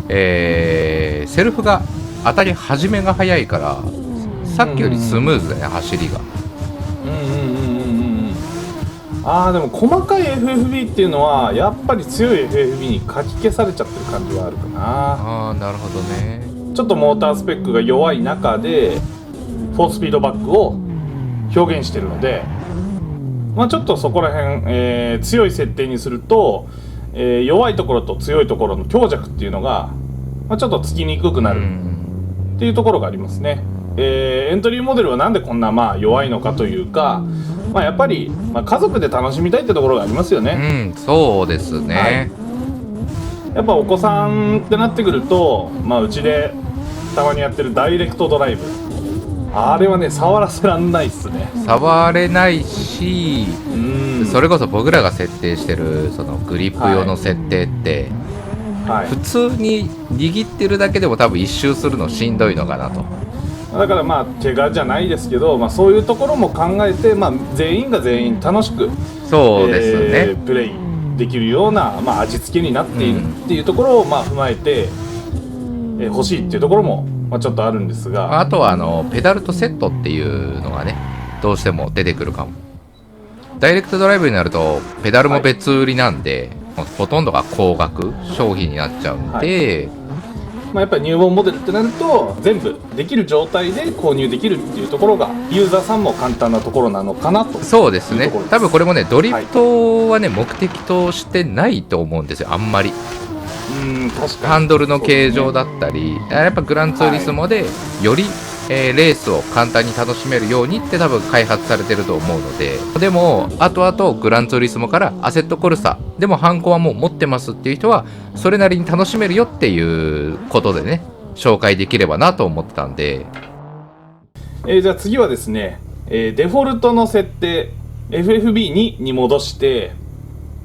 セルフが当たり始めが速いからさっきよりスムーズだね、走りが。でも細かい FFB っていうのはやっぱり強い FFB にかき消されちゃってる感じはあるかな。なるほどね。ちょっとモータースペックが弱い中で4スピードバックを表現してるので、まあ、ちょっとそこら辺、強い設定にすると、弱いところと強いところの強弱っていうのが、まあ、ちょっとつきにくくなるっていうところがありますね。エントリーモデルはなんでこんなまあ弱いのかというか、まあ、やっぱり、まあ、家族で楽しみたいってところがありますよね。そうですね、やっぱお子さんってなってくると、まあ、うちでたまにやってるダイレクトドライブ、あれはね触らせらんないっすね。触れないし、それこそ僕らが設定してるそのグリップ用の設定って、普通に握ってるだけでも多分一周するのしんどいのかなと。だからまあ怪我じゃないですけど、まあ、そういうところも考えて、まあ、全員が全員楽しくそうですね、プレイできるような、まあ、味付けになっているっていうところをまあ踏まえて、欲しいっていうところも、まあ、ちょっとあるんですが、あとはペダルとセットっていうのがねどうしても出てくるかも。ダイレクトドライブになるとペダルも別売りなんで、ほとんどが高額商品になっちゃうんで、まあ、やっぱり入門モデルってなると全部できる状態で購入できるっていうところがユーザーさんも簡単なところなのかなと。そうですね、多分これもねドリフトはね、目的としてないと思うんですよ、あんまり。確かにハンドルの形状だったり、やっぱグランツーリスモでより、レースを簡単に楽しめるようにって多分開発されてると思うので、でも後々グランツーリスモからアセットコルサでもハンコはもう持ってますっていう人はそれなりに楽しめるよっていうことでね紹介できればなと思ってたんで、じゃあ次はですね、デフォルトの設定 FFB2 に戻して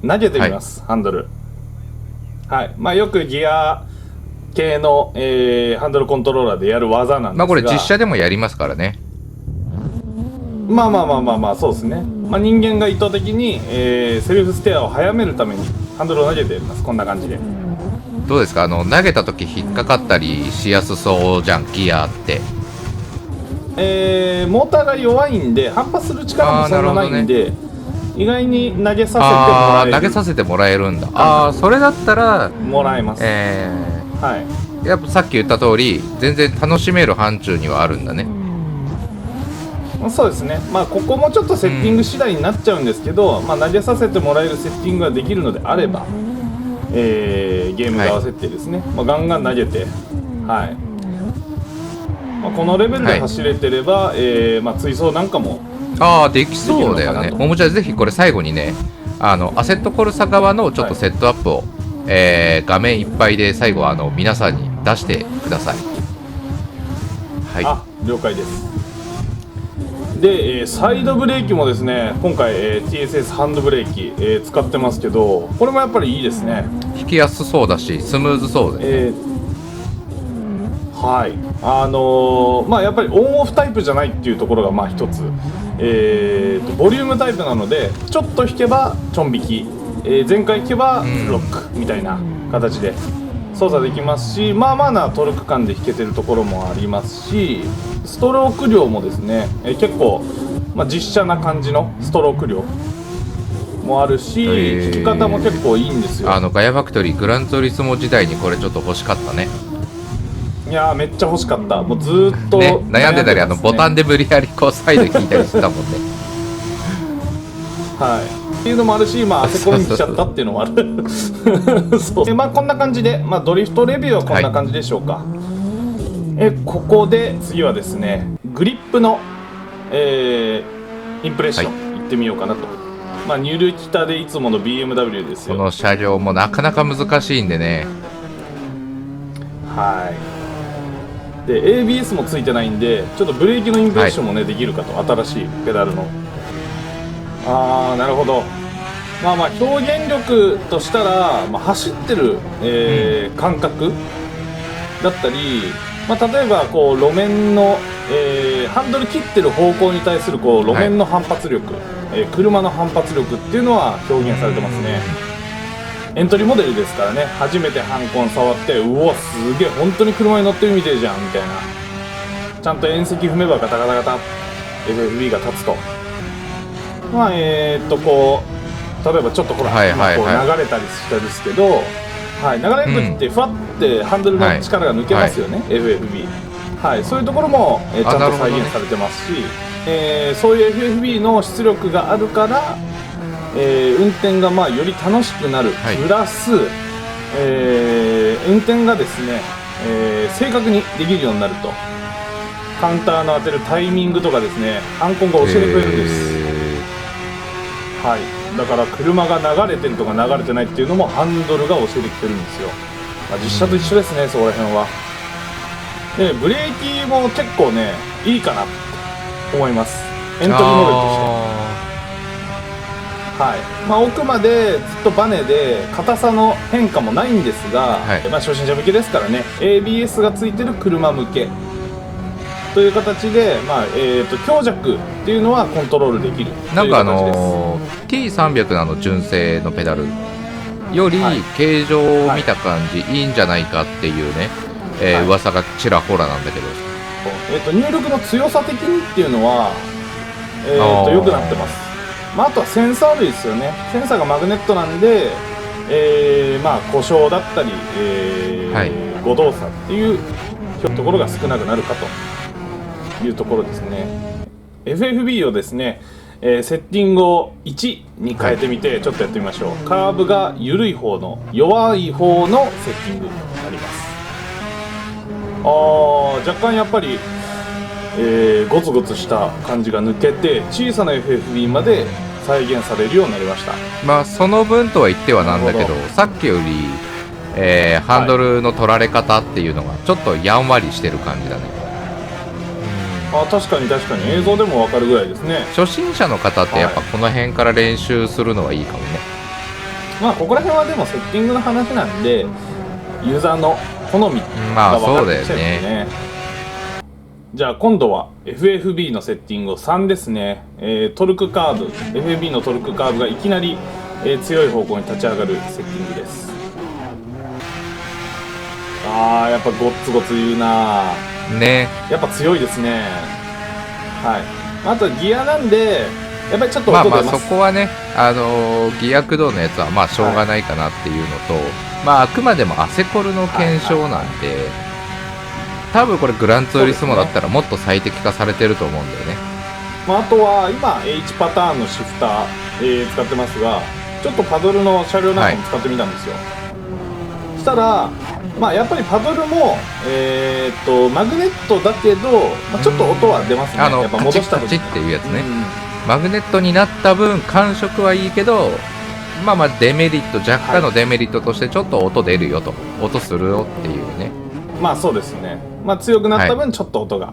投げてみます、ハンドル。まあ、よくギア系の、ハンドルコントローラーでやる技なんですが、まあこれ実写でもやりますからね。まあそうですね。まあ、人間が意図的に、セルフステアを早めるためにハンドルを投げています。こんな感じで。どうですか、投げた時引っかかったりしやすそうじゃん、ギアって。モーターが弱いんで反発する力もそんなないんで、意外に投げさせてもらえる。投げさせてもらえるんだ。それだったらもらえます。やっぱさっき言った通り全然楽しめる範疇にはあるんだね。そうですね。まあここもちょっとセッティング次第になっちゃうんですけど、まあ、投げさせてもらえるセッティングができるのであれば、ゲーム側設定ですね、まあ、ガンガン投げて、まあ、このレベルで走れてれば、まあ、追走なんかもできそうだよね。ももちゃんぜひこれ最後にねアセットコルサ側のちょっとセットアップを、画面いっぱいで最後皆さんに出してください。了解です。で、サイドブレーキもですね今回、TSS ハンドブレーキ、使ってますけど、これもやっぱりいいですね。引きやすそうだしスムーズそうで、まあやっぱりオンオフタイプじゃないっていうところがまあ一つ、ボリュームタイプなのでちょっと引けばちょん引き、前回引けばロックみたいな形で操作できますし、まあまあなトルク感で引けてるところもありますし、ストローク量もですね、結構実写な感じのストローク量もあるし、弾き方も結構いいんですよ。ガヤファクトリーグランツーリスモ時代にこれちょっと欲しかったね。いやーめっちゃ欲しかった。もうずーっとね、悩んでたりますね。ボタンで無理やりこうサイド引いたりしてたもんね。はい、っていうのもあるし、あそこに来ちゃったっていうのもあるそうで、こんな感じで、ドリフトレビューはこんな感じでしょうか。ここで次はですね、グリップの、インプレッションいってみようかなと。ニュルキタでいつもの BMW ですよ。この車両もなかなか難しいんでね。はい。で ABS もついてないんで、ちょっとブレーキのインプレッションもね、できるかと。新しいペダルの。なるほど。表現力としたら、走ってる、感覚だったり、例えばこう路面の、ハンドル切ってる方向に対するこう路面の反発力、車の反発力っていうのは表現されてますね。エントリーモデルですからね、初めてハンコン触って、うわすげえ本当に車に乗ってるみてえじゃんみたいな。ちゃんと縁石踏めばガタガタガタ FFB が立つと。こう例えばちょっとほら、こう流れたりしたんですけど、流れる時ってふわってハンドルの力が抜けますよね、FFB。そういうところも、ちゃんと再現されてますし、そういう FFB の出力があるから、運転がより楽しくなる、プラス、運転がですね、正確にできるようになると。カウンターの当てるタイミングとかですね、ハンコンが教えてくれるんです。だから車が流れてるとか流れてないっていうのもハンドルが教えてきてるんですよ。実車と一緒ですね、そこら辺は。でブレーキも結構ねいいかなと思います、エントリーモデルとして。奥までずっとバネで硬さの変化もないんですが、初心者向けですからね、 ABS がついてる車向けという形で、強弱っていうのはコントロールできるという形です。T300 の純正のペダルより形状を見た感じ、いいんじゃないかっていうね、噂がちらほらなんだけど、入力の強さ的にっていうのは、良くなってます。あとはセンサー類ですよね。センサーがマグネットなんで、故障だったり、誤動作っていうところが少なくなるかというところですね。FFB をですね、セッティングを1に変えてみてちょっとやってみましょう。カーブが緩い方の弱い方のセッティングになります。若干やっぱり、ゴツゴツした感じが抜けて小さな FFB まで再現されるようになりました。その分とは言ってはなんだけど、さっきより、ハンドルの取られ方っていうのがちょっとやんわりしてる感じだね。確かに映像でも分かるぐらいですね。初心者の方ってやっぱこの辺から練習するのはいいかもね。ここら辺はでもセッティングの話なんでユーザーの好みが分かってきちゃうんですね。じゃあ今度は FFB のセッティングを3ですね。トルクカーブ FFB のトルクカーブがいきなり、強い方向に立ち上がるセッティングです。やっぱゴツゴツ言うなね。やっぱ強いですね。あとギアなんでやっぱりちょっと音出ます。そこはね、ギア駆動のやつはしょうがないかなっていうのと、あくまでもアセコルの検証なんで、多分これグランツーリスモだったらもっと最適化されてると思うんだよね。あとは今 H パターンのシフター、使ってますが、ちょっとパドルの車両なんかも使ってみたんですよ。そしたらやっぱりパドルも、マグネットだけど、ちょっと音は出ますね。やっぱ戻した時カチッっていうやつね、マグネットになった分感触はいいけど、デメリット、若干のデメリットとしてちょっと音出るよと、音するよっていうね。そうですね。強くなった分ちょっと音が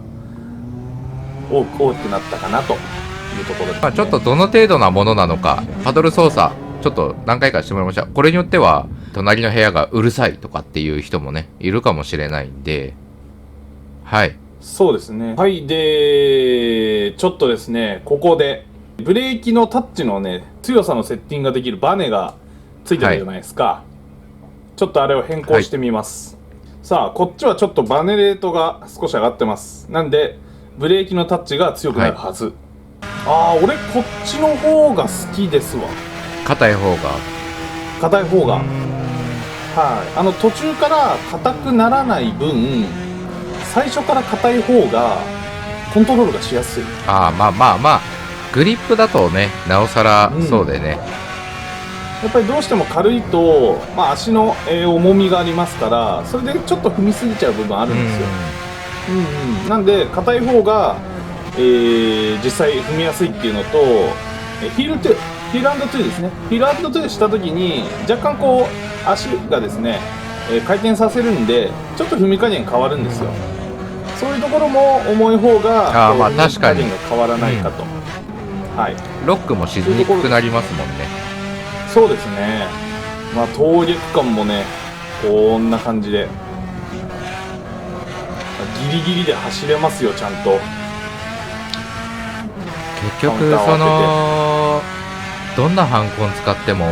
大きくなったかなというところですね。ちょっとどの程度なものなのか、パドル操作ちょっと何回かしてもらいました。これによっては隣の部屋がうるさいとかっていう人もねいるかもしれないんで、そうですね。でちょっとですね、ここでブレーキのタッチのね強さのセッティングができるバネがついてるじゃないですか。ちょっとあれを変更してみます。さあこっちはちょっとバネレートが少し上がってます。なんでブレーキのタッチが強くなるはず。俺こっちの方が好きですわ。硬い方が。硬い方が、はい、途中から硬くならない分、最初から硬い方がコントロールがしやすい。まあグリップだとね、なおさらそうでね、やっぱりどうしても軽いと、足の、重みがありますから、それでちょっと踏みすぎちゃう部分あるんですよ。なんで硬い方が、実際踏みやすいっていうのと、ヒールトゥですね。ヒール&トゥした時に若干こう足がですね、回転させるんでちょっと踏み加減変わるんですよ。そういうところも重い方が確かに踏み加減が変わらないかと、はい、ロックもしにくくなりますもんね。そうですね。投撃感もね、こんな感じでギリギリで走れますよ、ちゃんと。結局そのどんなハンコン使っても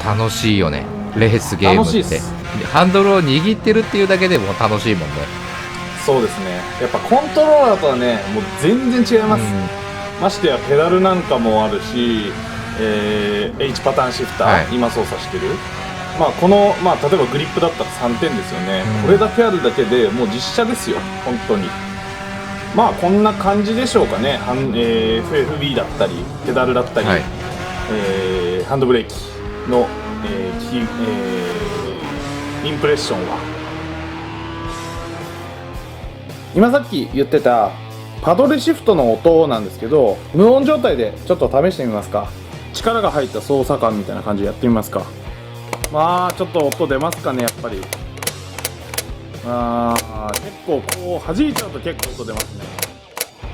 楽しいよね、レースゲームって。楽しいっす。ハンドルを握ってるっていうだけでも楽しいもんね。そうですね。やっぱコントローラーとはね、もう全然違います。ましてやペダルなんかもあるし、H パターンシフター、今操作してる、この、例えばグリップだったら3点ですよね、これだけあるだけでもう実車ですよ、本当に。こんな感じでしょうかね。FFB だったりペダルだったり、ハンドブレーキの、インプレッションは、今さっき言ってたパドルシフトの音なんですけど、無音状態でちょっと試してみますか。力が入った操作感みたいな感じでやってみますか。ちょっと音出ますかね、やっぱり。結構こう弾いちゃうと結構音出ますね。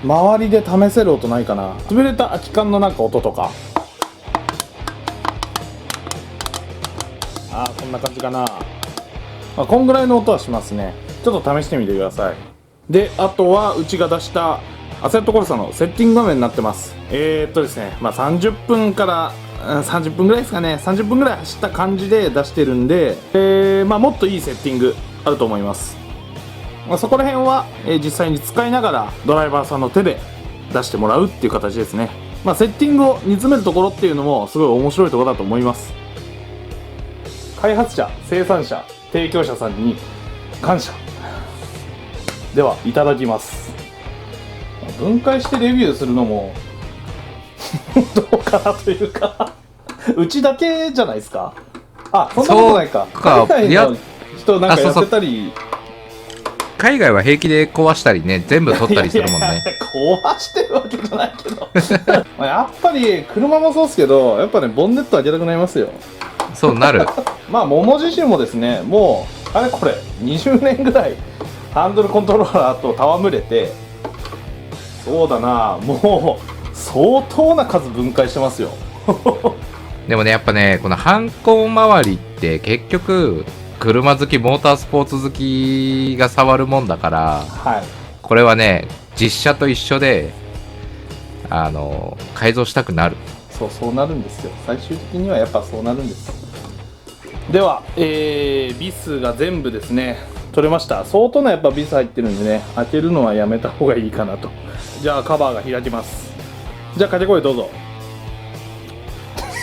周りで試せる音ないかな。潰れた空き缶のなんか音とか、こんな感じかな。こんぐらいの音はしますね。ちょっと試してみてください。で、あとはうちが出したアセットコルサのセッティング画面になってます。ですね、30分から30分ぐらいですかね。30分ぐらい走った感じで出してるんで、もっといいセッティングあると思います。そこら辺は、実際に使いながらドライバーさんの手で出してもらうっていう形ですね。セッティングを煮詰めるところっていうのもすごい面白いところだと思います。開発者、生産者、提供者さんに感謝。では、いただきます。分解してレビューするのもどうかなというかうちだけじゃないですか。そんなことないか。海外の人なんかやってたり。海外は平気で壊したりね、全部取ったりするもんね。壊してるわけじゃないけどやっぱり車もそうですけど、やっぱね、ボンネット開けたくなりますよ。そうなる桃自身もですね、もうあれこれ20年ぐらいハンドルコントローラーと戯れて、そうだな、もう相当な数分解してますよでもね、やっぱね、このハンコン周りって結局車好き、モータースポーツ好きが触るもんだから、これはね、実車と一緒で改造したくなる。そうなるんですよ。最終的にはやっぱそうなるんです。では、ビスが全部ですね取れました。相当なやっぱビス入ってるんでね、開けるのはやめた方がいいかなと。じゃあカバーが開きます。じゃあ掛け声どうぞ。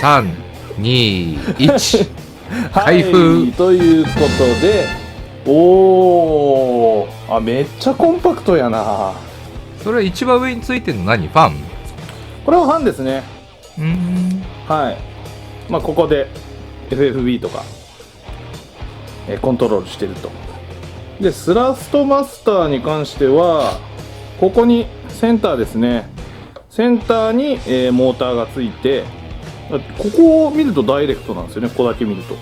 3、2、1開封ということで、めっちゃコンパクトやな。それ一番上についてるの何？ファン？これはファンですね。ここで FFB とか、コントロールしてると。で、スラストマスターに関しては、ここにセンターですね。センターに、モーターがついて、ここを見るとダイレクトなんですよね。ここだけ見ると。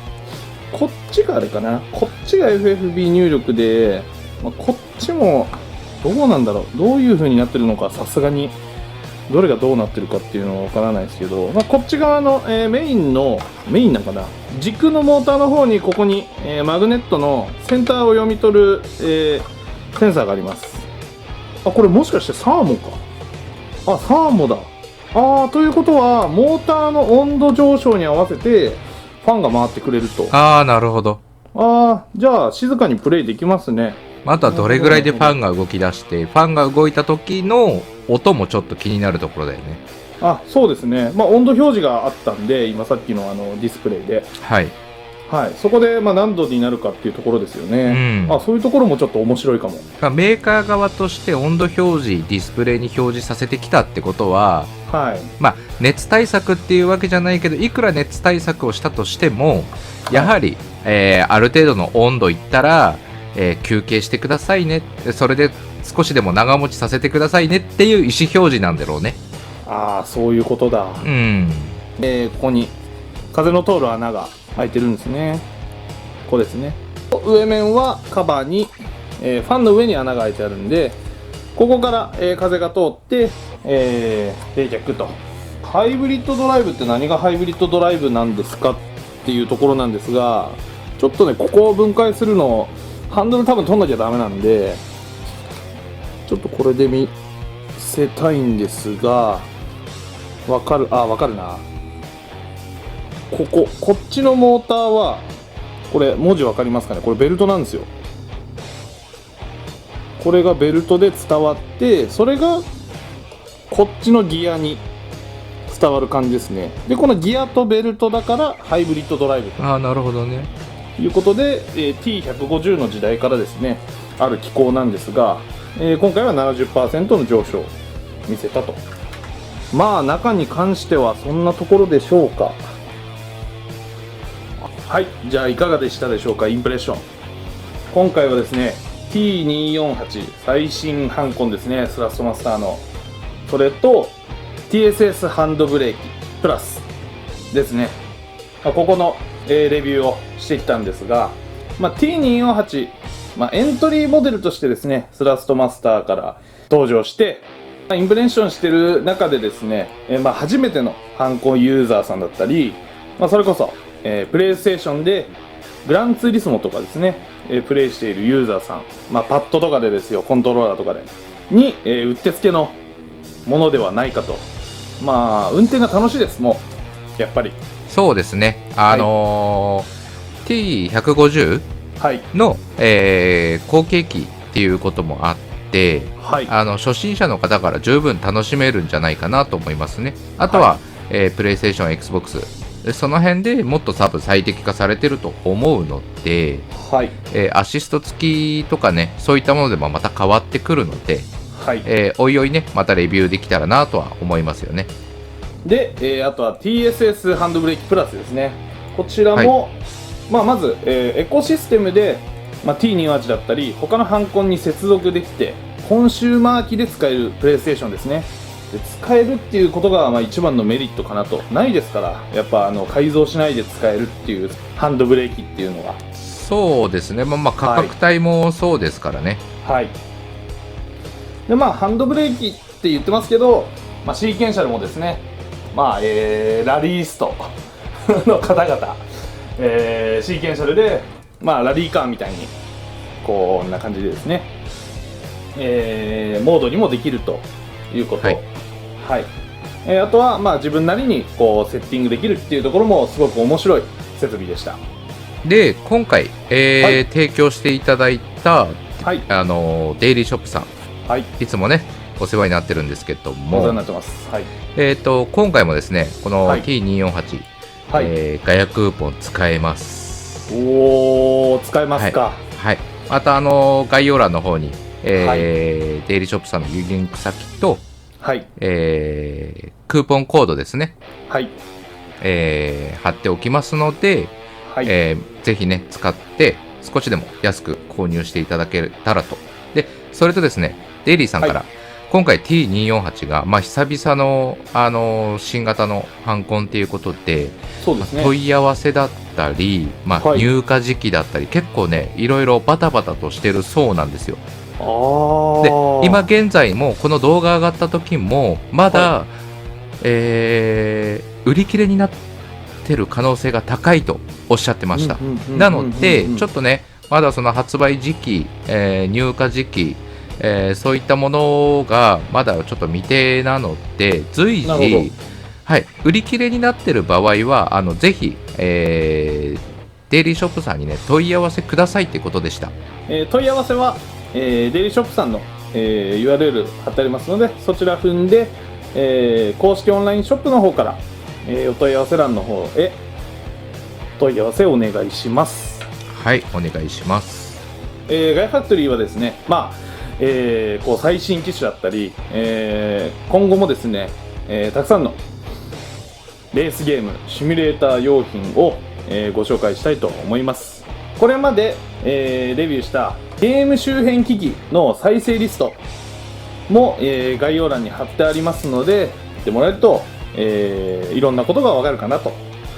こっちがあれかな。こっちが FFB 入力で、こっちもどうなんだろう。どういう風になってるのか、さすがにどれがどうなってるかっていうのはわからないですけど、こっち側の、メインなんかな、軸のモーターの方にここに、マグネットのセンターを読み取る、センサーがあります。これもしかしてサーモか。サーモだ。ということはモーターの温度上昇に合わせてファンが回ってくれると。なるほど。じゃあ静かにプレイできますね。あとはどれぐらいでファンが動き出して、ファンが動いた時の音もちょっと気になるところだよね。あ、そうですね。まあ温度表示があったんで、今さっきのディスプレイで、はい。はい、そこでまあ何度になるかっていうところですよね。うんそういうところもちょっと面白いかも。メーカー側として温度表示ディスプレイに表示させてきたってことは、はい。熱対策っていうわけじゃないけど、いくら熱対策をしたとしてもやはり、ある程度の温度いったら、休憩してくださいね、それで少しでも長持ちさせてくださいねっていう意思表示なんだろうね。そういうことだ。うん。ここに風の通る穴が開いてるんですね。ここですね。上面はカバーに、ファンの上に穴が開いてあるんで、ここから、風が通って、冷却と。ハイブリッドドライブって何がハイブリッドドライブなんですかっていうところなんですが、ちょっとね、ここを分解するの、ハンドル多分取んなきゃダメなんで、ちょっとこれで見せたいんですが、わかるな。こっちのモーターは、これ文字わかりますかね。これベルトなんですよ。これがベルトで伝わって、それがこっちのギアに伝わる感じですね。で、このギアとベルトだからハイブリッドドライブなるほどね。ということで、T150 の時代からですね、ある機構なんですが、今回は 70% の上昇を見せたと。中に関してはそんなところでしょうか。はい、じゃあいかがでしたでしょうか、インプレッション。今回はですね、T248 最新ハンコンですね、スラストマスターの、それと TSS ハンドブレーキプラスですね、ここの、レビューをしてきたんですが、T248、エントリーモデルとしてですね、スラストマスターから登場して、インプレッションしてる中でですね、初めてのハンコンユーザーさんだったり、それこそ、プレイステーションでグランツーリスモとかですね、プレイしているユーザーさん、パッドとかでですよ、コントローラーとかでに、うってつけのものではないかと。運転が楽しいです。もうやっぱりそうですね。T150 はいの、後継機っていうこともあって、はい、初心者の方から十分楽しめるんじゃないかなと思いますね。あとは、プレイステーション XBOX、その辺でもっと多分最適化されてると思うので、はい、アシスト付きとかね、そういったものでもまた変わってくるので、はい、おいおいね、またレビューできたらなとは思いますよね。で、あとは TSS ハンドブレーキプラスですね。こちらも、まず、エコシステムで、T248 だったり他のハンコンに接続できてコンシューマー機で使えるプレイステーションですね。で使えるっていうことが一番のメリットかなと。ないですから、やっぱ改造しないで使えるっていうハンドブレーキっていうのは。そうですね。価格帯もそうですからね。はい。でハンドブレーキって言ってますけど、シーケンシャルもですね、ラリーストの方々、シーケンシャルで、ラリーカーみたいにこんな感じでですね、モードにもできるということ。はい、あとは自分なりにこうセッティングできるっていうところもすごく面白い設備でした。で今回、提供していただいた、デイリーショップさん、いつもねお世話になってるんですけども、お世話になってます。今回もですね、この T248、ガヤクーポン使えます。おー、使えますか。また概要欄の方に、デイリーショップさんのリンク先と、クーポンコードですね、貼っておきますので、ぜひね使って少しでも安く購入していただけたらと。でそれとですね、デイリーさんから、今回 T248 が、久々の、新型のハンコンということで、そうですね、問い合わせだったり、入荷時期だったり、結構ねいろいろバタバタとしてるそうなんですよ。で今現在もこの動画上がった時もまだ、売り切れになってる可能性が高いとおっしゃってました。なのでちょっとね、まだその発売時期、入荷時期、そういったものがまだちょっと未定なので、随時、売り切れになってる場合はぜひ、デイリーショップさんにね問い合わせくださいってことでした。問い合わせはデイリーショップさんの、URL 貼ってありますので、そちら踏んで、公式オンラインショップの方から、お問い合わせ欄の方へ問い合わせをお願いします。はい、お願いします。ガイファクトリーはですね、こう最新機種だったり、今後もですね、たくさんのレースゲームシミュレーター用品を、ご紹介したいと思います。これまで、レビューしたゲーム周辺機器の再生リストも、概要欄に貼ってありますので、見てもらえると、いろんなことがわかるかなと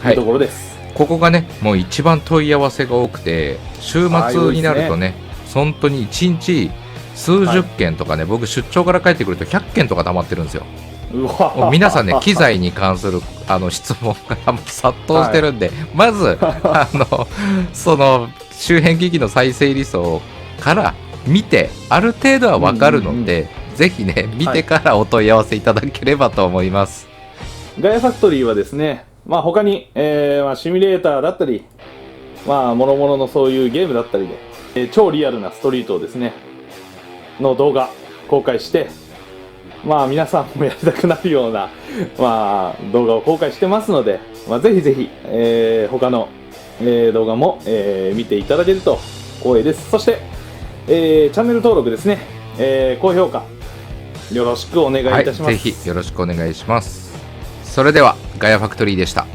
いうところです。ここがね、もう一番問い合わせが多くて、週末になるとね、本当に1日数十件とかね、僕出張から帰ってくると100件とか溜まってるんですよ。もう皆さんね、機材に関する質問が殺到してるんで、まずその周辺機器の再生リストから見てある程度は分かるので、ぜひね見てからお問い合わせいただければと思います。ガイファクトリーはですね、他に、シミュレーターだったり、諸々のそういうゲームだったりで、超リアルなストリートをですねの動画公開して、皆さんもやりたくなるような、動画を公開してますので、ぜひぜひ、他の、動画も、見ていただけると光栄です。そして、チャンネル登録ですね、高評価よろしくお願いいたします。ぜひよろしくお願いします。それではガヤファクトリーでした。